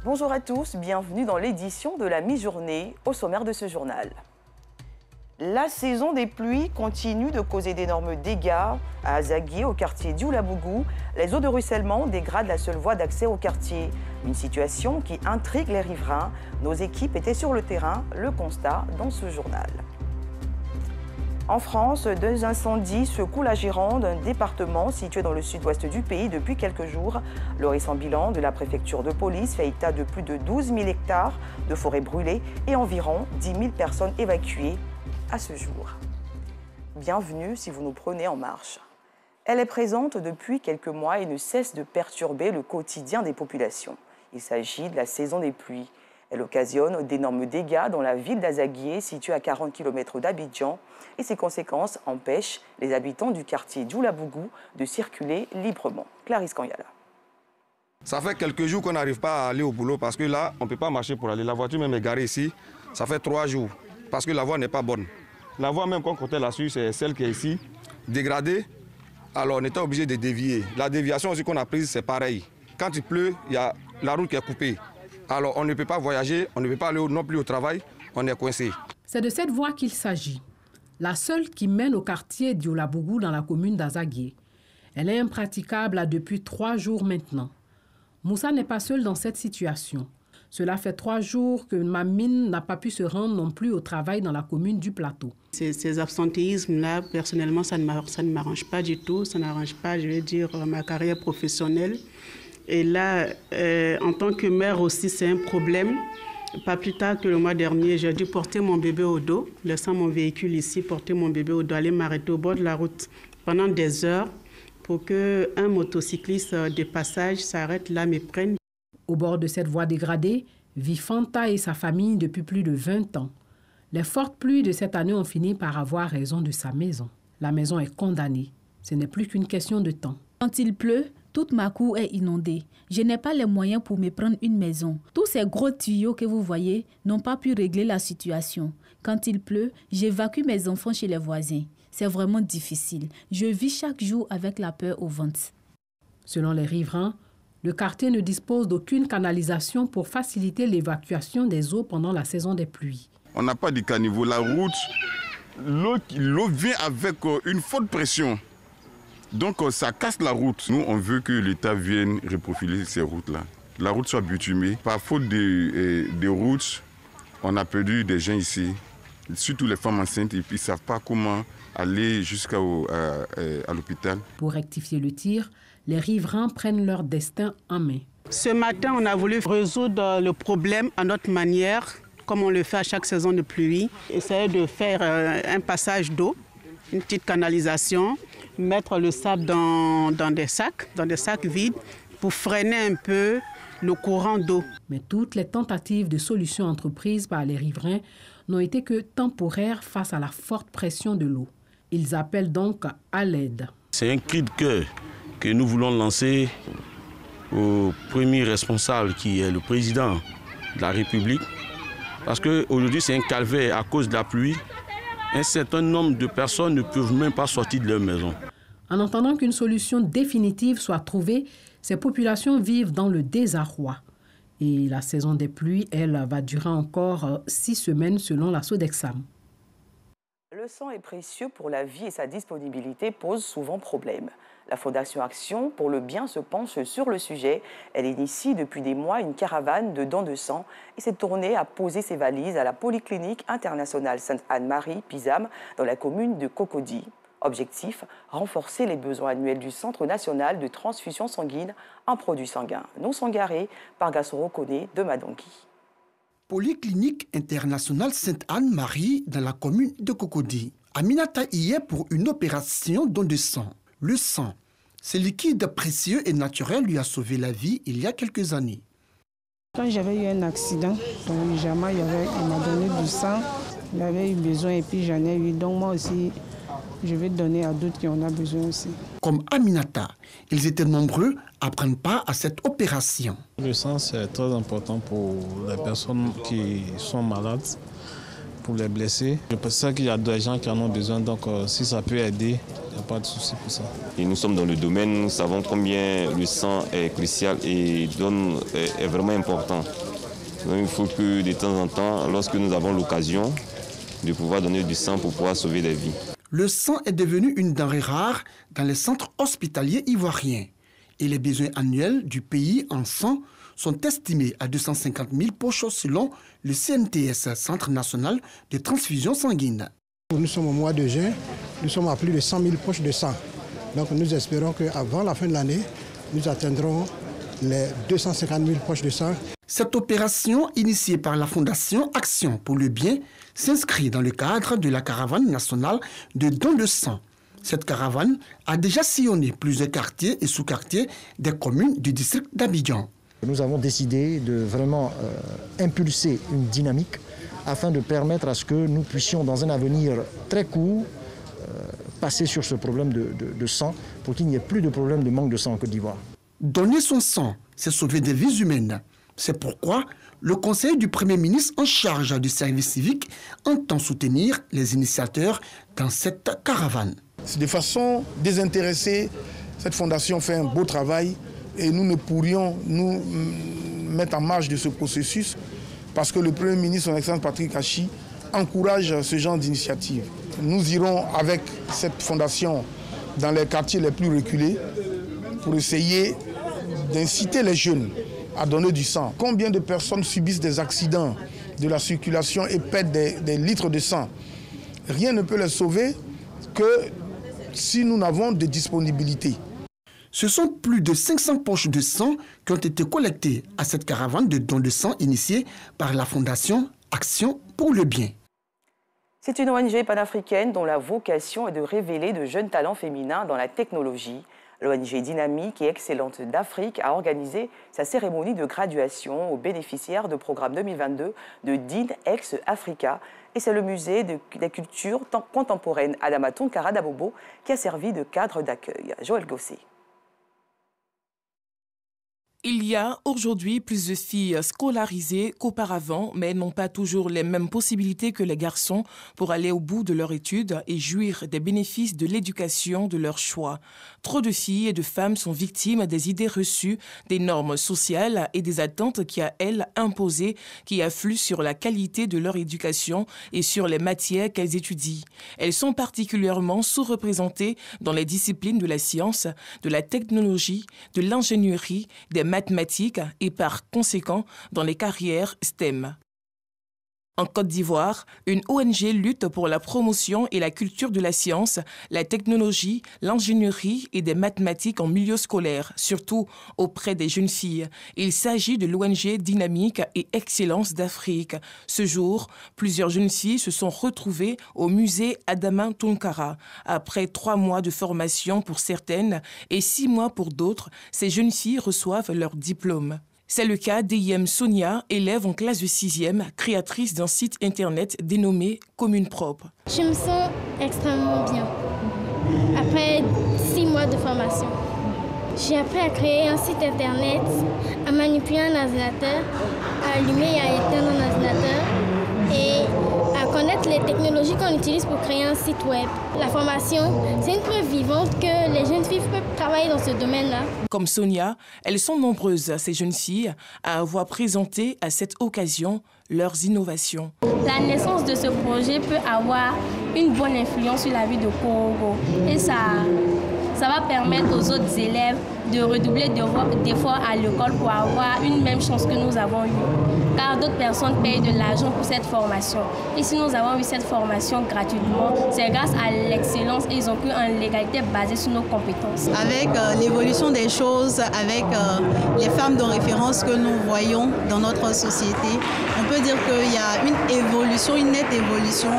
Bonjour à tous, bienvenue dans l'édition de la mi-journée au sommaire de ce journal. La saison des pluies continue de causer d'énormes dégâts à Azagué, au quartier d'Ioulabougou. Les eaux de ruissellement dégradent la seule voie d'accès au quartier. Une situation qui intrigue les riverains. Nos équipes étaient sur le terrain, le constat dans ce journal. En France, 2 incendies secouent la Gironde, un département situé dans le sud-ouest du pays depuis quelques jours. Le récent bilan de la préfecture de police fait état de plus de 12 000 hectares de forêts brûlées et environ 10 000 personnes évacuées à ce jour. Bienvenue si vous nous prenez en marche. Elle est présente depuis quelques mois et ne cesse de perturber le quotidien des populations. Il s'agit de la saison des pluies. Elle occasionne d'énormes dégâts dans la ville d'Azagué, située à 40 km d'Abidjan, et ses conséquences empêchent les habitants du quartier d'Ioulabougou de circuler librement. Clarisse Kanyala. Ça fait quelques jours qu'on n'arrive pas à aller au boulot parce que là, on ne peut pas marcher pour aller. La voiture même est garée ici. Ça fait 3 jours parce que la voie n'est pas bonne. La voie même qu'on comptait là-dessus, c'est celle qui est ici, dégradée. Alors on était obligé de dévier. La déviation aussi qu'on a prise, c'est pareil. Quand il pleut, il y a la route qui est coupée. Alors on ne peut pas voyager, on ne peut pas aller non plus au travail, on est coincé. C'est de cette voie qu'il s'agit. La seule qui mène au quartier d'Ioulabougou dans la commune d'Azagué. Elle est impraticable depuis 3 jours maintenant. Moussa n'est pas seul dans cette situation. Cela fait 3 jours que Mamine n'a pas pu se rendre non plus au travail dans la commune du Plateau. Ces absentéismes-là, personnellement, ça ne m'arrange pas du tout. Ça n'arrange pas, je vais dire, ma carrière professionnelle. Et là, en tant que mère aussi, c'est un problème. Pas plus tard que le mois dernier, j'ai dû porter mon bébé au dos, laissant mon véhicule ici, porter mon bébé au dos, aller m'arrêter au bord de la route pendant des heures pour qu'un motocycliste de passage s'arrête là, me prenne. Au bord de cette voie dégradée, vit Fanta et sa famille depuis plus de 20 ans. Les fortes pluies de cette année ont fini par avoir raison de sa maison. La maison est condamnée. Ce n'est plus qu'une question de temps. Quand il pleut, toute ma cour est inondée. Je n'ai pas les moyens pour me prendre une maison. Tous ces gros tuyaux que vous voyez n'ont pas pu régler la situation. Quand il pleut, j'évacue mes enfants chez les voisins. C'est vraiment difficile. Je vis chaque jour avec la peur au ventre. Selon les riverains, le quartier ne dispose d'aucune canalisation pour faciliter l'évacuation des eaux pendant la saison des pluies. On n'a pas de caniveau. La route, l'eau vient avec une forte pression. Donc ça casse la route. Nous, on veut que l'État vienne reprofiler ces routes-là. La route soit bitumée. Par faute de routes, on a perdu des gens ici, surtout les femmes enceintes, et puis ils ne savent pas comment aller jusqu'à l'hôpital. Pour rectifier le tir, les riverains prennent leur destin en main. Ce matin, on a voulu résoudre le problème à notre manière, comme on le fait à chaque saison de pluie. Essayer de faire un passage d'eau, une petite canalisation, mettre le sable dans des sacs vides pour freiner un peu le courant d'eau. Mais toutes les tentatives de solutions entreprises par les riverains n'ont été que temporaires face à la forte pression de l'eau. Ils appellent donc à l'aide. C'est un cri de cœur que nous voulons lancer au premier responsable qui est le président de la République. Parce qu'aujourd'hui, c'est un calvaire à cause de la pluie. Un certain nombre de personnes ne peuvent même pas sortir de leur maison. En attendant qu'une solution définitive soit trouvée, ces populations vivent dans le désarroi. Et la saison des pluies, elle, va durer encore 6 semaines selon la Sodexam. Le sang est précieux pour la vie et sa disponibilité pose souvent problème. La Fondation Action pour le bien se penche sur le sujet. Elle initie depuis des mois une caravane de dons de sang et s'est tournée à poser ses valises à la Polyclinique internationale Sainte-Anne-Marie, Pisam, dans la commune de Cocody. Objectif, renforcer les besoins annuels du Centre national de transfusion sanguine en produits sanguins non sangarés par Gassoro Kone de Madonki. Polyclinique internationale Sainte-Anne-Marie dans la commune de Cocody. Aminata y est pour une opération don de sang. Le sang, ce liquide précieux et naturel lui a sauvé la vie il y a quelques années. Quand j'avais eu un accident, donc légèrement, il m'a donné du sang, il avait eu besoin et puis j'en ai eu. Donc moi aussi, je vais donner à d'autres qui en ont besoin aussi. Comme Aminata, ils étaient nombreux à prendre part à cette opération. Le sang, c'est très important pour les personnes qui sont malades. pour les blessés. Je pense qu'il y a des gens qui en ont besoin, donc si ça peut aider, il n'y a pas de souci pour ça. Et nous sommes dans le domaine, nous savons combien le sang est crucial et est vraiment important. Donc il faut que de temps en temps, lorsque nous avons l'occasion de pouvoir donner du sang pour pouvoir sauver des vies. Le sang est devenu une denrée rare dans les centres hospitaliers ivoiriens. Et les besoins annuels du pays en sang sont estimés à 250 000 poches selon le CNTS, Centre national de transfusion sanguine. Nous sommes au mois de juin, nous sommes à plus de 100 000 poches de sang. Donc nous espérons qu'avant la fin de l'année, nous atteindrons les 250 000 poches de sang. Cette opération, initiée par la Fondation Action pour le Bien, s'inscrit dans le cadre de la caravane nationale de dons de sang. Cette caravane a déjà sillonné plusieurs quartiers et sous-quartiers des communes du district d'Abidjan. Nous avons décidé de vraiment impulser une dynamique afin de permettre à ce que nous puissions, dans un avenir très court, passer sur ce problème de sang pour qu'il n'y ait plus de problème de manque de sang en Côte d'Ivoire. Donner son sang, c'est sauver des vies humaines. C'est pourquoi le conseil du Premier ministre en charge du service civique entend soutenir les initiateurs dans cette caravane. De façon désintéressée, cette fondation fait un beau travail et nous ne pourrions nous mettre en marge de ce processus parce que le Premier ministre, son Excellence Patrick Kachi, encourage ce genre d'initiative. Nous irons avec cette fondation dans les quartiers les plus reculés pour essayer d'inciter les jeunes à donner du sang. Combien de personnes subissent des accidents de la circulation et perdent des litres de sang? Rien ne peut les sauver que si nous n'avons de disponibilité. Ce sont plus de 500 poches de sang qui ont été collectées à cette caravane de dons de sang initiée par la Fondation Action pour le Bien. C'est une ONG panafricaine dont la vocation est de révéler de jeunes talents féminins dans la technologie. L'ONG Dynamique et Excellente d'Afrique a organisé sa cérémonie de graduation aux bénéficiaires de programme 2022 de DIN-Ex Africa. Et c'est le musée des cultures contemporaines Adama Tounkara d'Abobo qui a servi de cadre d'accueil. Joël Gosset. Il y a aujourd'hui plus de filles scolarisées qu'auparavant, mais elles n'ont pas toujours les mêmes possibilités que les garçons pour aller au bout de leurs études et jouir des bénéfices de l'éducation de leur choix. Trop de filles et de femmes sont victimes des idées reçues, des normes sociales et des attentes qui, à elles, imposées, qui affluent sur la qualité de leur éducation et sur les matières qu'elles étudient. Elles sont particulièrement sous-représentées dans les disciplines de la science, de la technologie, de l'ingénierie, des mathématiques et par conséquent dans les carrières STEM. En Côte d'Ivoire, une ONG lutte pour la promotion et la culture de la science, la technologie, l'ingénierie et des mathématiques en milieu scolaire, surtout auprès des jeunes filles. Il s'agit de l'ONG Dynamique et Excellence d'Afrique. Ce jour, plusieurs jeunes filles se sont retrouvées au musée Adama Tounkara. Après 3 mois de formation pour certaines et 6 mois pour d'autres, ces jeunes filles reçoivent leur diplôme. C'est le cas d'Eyem Sonia, élève en classe de 6e, créatrice d'un site internet dénommé Commune Propre. Je me sens extrêmement bien. Après 6 mois de formation, j'ai appris à créer un site internet, à manipuler un ordinateur, à allumer et à éteindre un ordinateur et à connaître les technologies qu'on utilise pour créer un site web. La formation, c'est une preuve vivante que les jeunes filles peuvent travailler dans ce domaine-là. Comme Sonia, elles sont nombreuses, ces jeunes filles, à avoir présenté à cette occasion leurs innovations. La naissance de ce projet peut avoir une bonne influence sur la vie de Congo et ça va permettre aux autres élèves de redoubler d'efforts à l'école pour avoir une même chance que nous avons eue. Car d'autres personnes payent de l'argent pour cette formation. Et si nous avons eu cette formation gratuitement, c'est grâce à l'excellence et ils ont pris une légalité basée sur nos compétences. Avec l'évolution des choses, avec les femmes de référence que nous voyons dans notre société, on peut dire qu'il y a une évolution, une nette évolution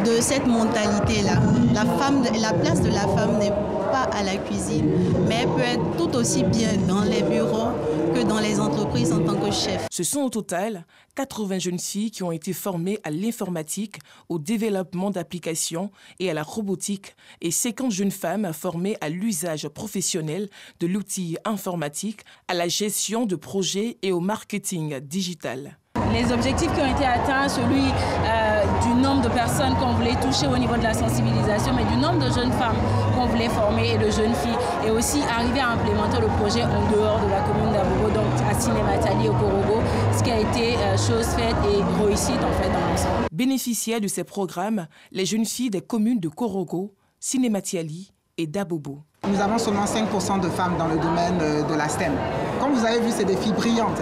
de cette mentalité-là. La place de la femme n'est pas à la cuisine, mais elle peut être tout aussi bien dans les bureaux que dans les entreprises en tant que chef. Ce sont au total 80 jeunes filles qui ont été formées à l'informatique, au développement d'applications et à la robotique et 50 jeunes femmes formées à l'usage professionnel de l'outil informatique, à la gestion de projets et au marketing digital. les objectifs qui ont été atteints, celui du nombre de personnes qu'on voulait toucher au niveau de la sensibilisation, mais du nombre de jeunes femmes qu'on voulait former et de jeunes filles, et aussi arriver à implémenter le projet en dehors de la commune d'Abobo, donc à Cinématiali au Korogo, ce qui a été chose faite et réussite en fait dans l'ensemble. Bénéficiaires de ces programmes, les jeunes filles des communes de Korogo, Cinématiali et d'Abobo. Nous avons seulement 5% de femmes dans le domaine de la STEM. Comme vous avez vu, c'est des filles brillantes,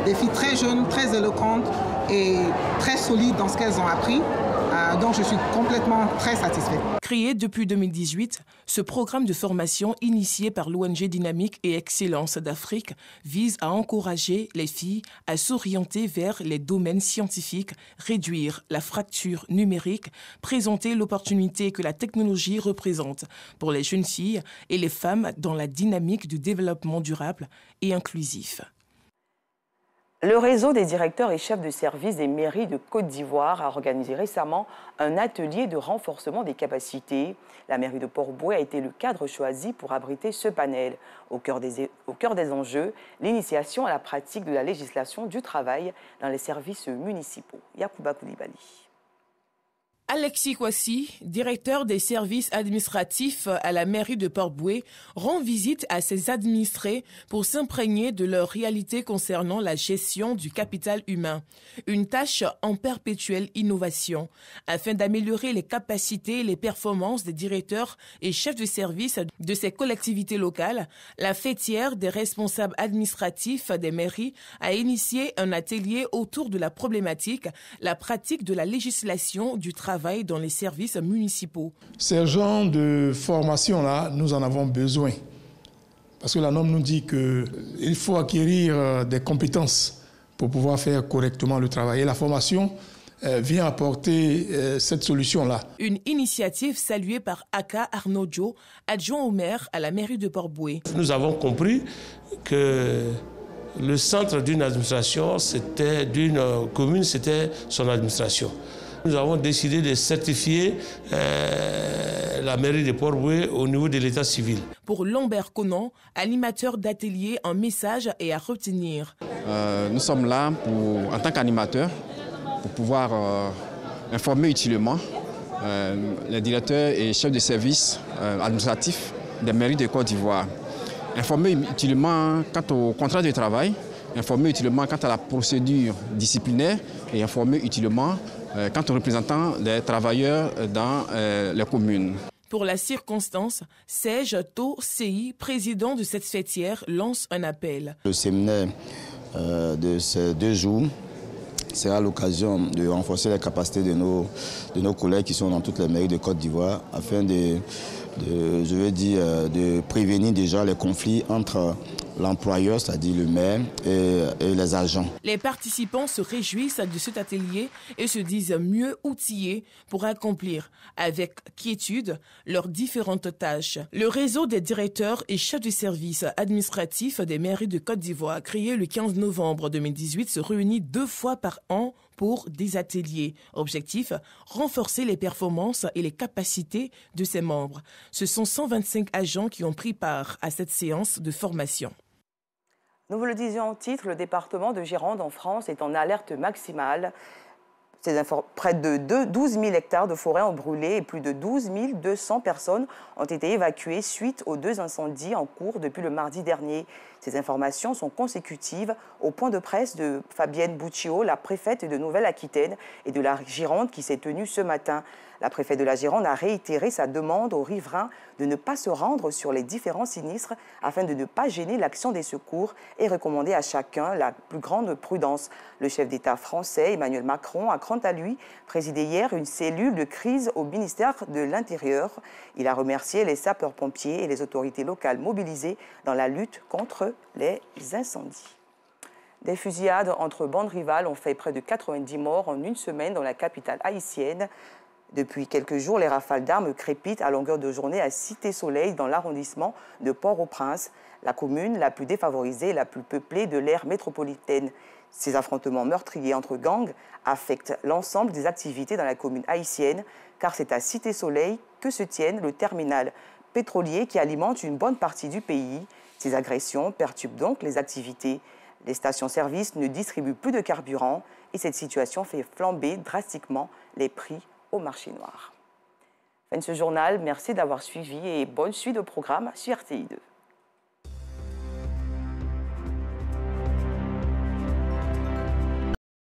des filles très jeunes, très éloquentes et très solides dans ce qu'elles ont appris. Donc je suis complètement très satisfaite. Créé depuis 2018, ce programme de formation initié par l'ONG Dynamique et Excellence d'Afrique vise à encourager les filles à s'orienter vers les domaines scientifiques, réduire la fracture numérique, présenter l'opportunité que la technologie représente pour les jeunes filles et les femmes dans la dynamique du développement durable et inclusif. Le réseau des directeurs et chefs de service des mairies de Côte d'Ivoire a organisé récemment un atelier de renforcement des capacités. La mairie de Port-Bouët a été le cadre choisi pour abriter ce panel. Au cœur des enjeux, l'initiation à la pratique de la législation du travail dans les services municipaux. Yacouba Koulibaly. Alexis Kwasi, directeur des services administratifs à la mairie de Port-Bouët, rend visite à ses administrés pour s'imprégner de leur réalité concernant la gestion du capital humain. Une tâche en perpétuelle innovation, afin d'améliorer les capacités et les performances des directeurs et chefs de service de ces collectivités locales. La fêtière des responsables administratifs des mairies a initié un atelier autour de la problématique, la pratique de la législation du travail dans les services municipaux. Ces genres de formation-là, nous en avons besoin. Parce que la norme nous dit qu'il faut acquérir des compétences pour pouvoir faire correctement le travail. Et la formation vient apporter cette solution-là. Une initiative saluée par Aka Arnaudjo, adjoint au maire à la mairie de Port-Bouët. Nous avons compris que le centre d'une administration, d'une commune, c'était son administration. Nous avons décidé de certifier la mairie de Port-Bouët au niveau de l'état civil. Pour Lambert Conan, animateur d'atelier, un message est à retenir. Nous sommes là en tant qu'animateurs pour pouvoir informer utilement les directeurs et chefs de service administratifs des mairies de Côte d'Ivoire. Informer utilement quant au contrat de travail, informer utilement quant à la procédure disciplinaire et informer utilement quant aux représentants des travailleurs dans les communes. Pour la circonstance, Serge To-Sei, président de cette fêtière, lance un appel. Le séminaire de ces 2 jours sera l'occasion de renforcer les capacités de nos collègues qui sont dans toutes les mairies de Côte d'Ivoire afin de prévenir déjà les conflits entre l'employeur, c'est-à-dire le maire, et les agents. Les participants se réjouissent de cet atelier et se disent mieux outillés pour accomplir avec quiétude leurs différentes tâches. Le réseau des directeurs et chefs de service administratifs des mairies de Côte d'Ivoire, créé le 15 novembre 2018, se réunit 2 fois par an pour des ateliers. Objectif, renforcer les performances et les capacités de ses membres. Ce sont 125 agents qui ont pris part à cette séance de formation. Nous vous le disions en titre, le département de Gironde en France est en alerte maximale. Près de 12 000 hectares de forêt ont brûlé et plus de 12 200 personnes ont été évacuées suite aux 2 incendies en cours depuis le mardi dernier. Ces informations sont consécutives au point de presse de Fabienne Bouccio, la préfète de Nouvelle-Aquitaine et de la Gironde qui s'est tenue ce matin. La préfète de la Gironde a réitéré sa demande aux riverains de ne pas se rendre sur les différents sinistres afin de ne pas gêner l'action des secours et recommander à chacun la plus grande prudence. Le chef d'État français, Emmanuel Macron, a quant à lui présidé hier une cellule de crise au ministère de l'Intérieur. Il a remercié les sapeurs-pompiers et les autorités locales mobilisées dans la lutte contre les incendies. Des fusillades entre bandes rivales ont fait près de 90 morts en une semaine dans la capitale haïtienne. Depuis quelques jours, les rafales d'armes crépitent à longueur de journée à Cité-Soleil, dans l'arrondissement de Port-au-Prince, la commune la plus défavorisée et la plus peuplée de l'aire métropolitaine. Ces affrontements meurtriers entre gangs affectent l'ensemble des activités dans la commune haïtienne, car c'est à Cité-Soleil que se tienne le terminal pétrolier qui alimente une bonne partie du pays. Ces agressions perturbent donc les activités. Les stations-service ne distribuent plus de carburant et cette situation fait flamber drastiquement les prix au marché noir. Fin de ce journal, merci d'avoir suivi et bonne suite au programme sur RTI2.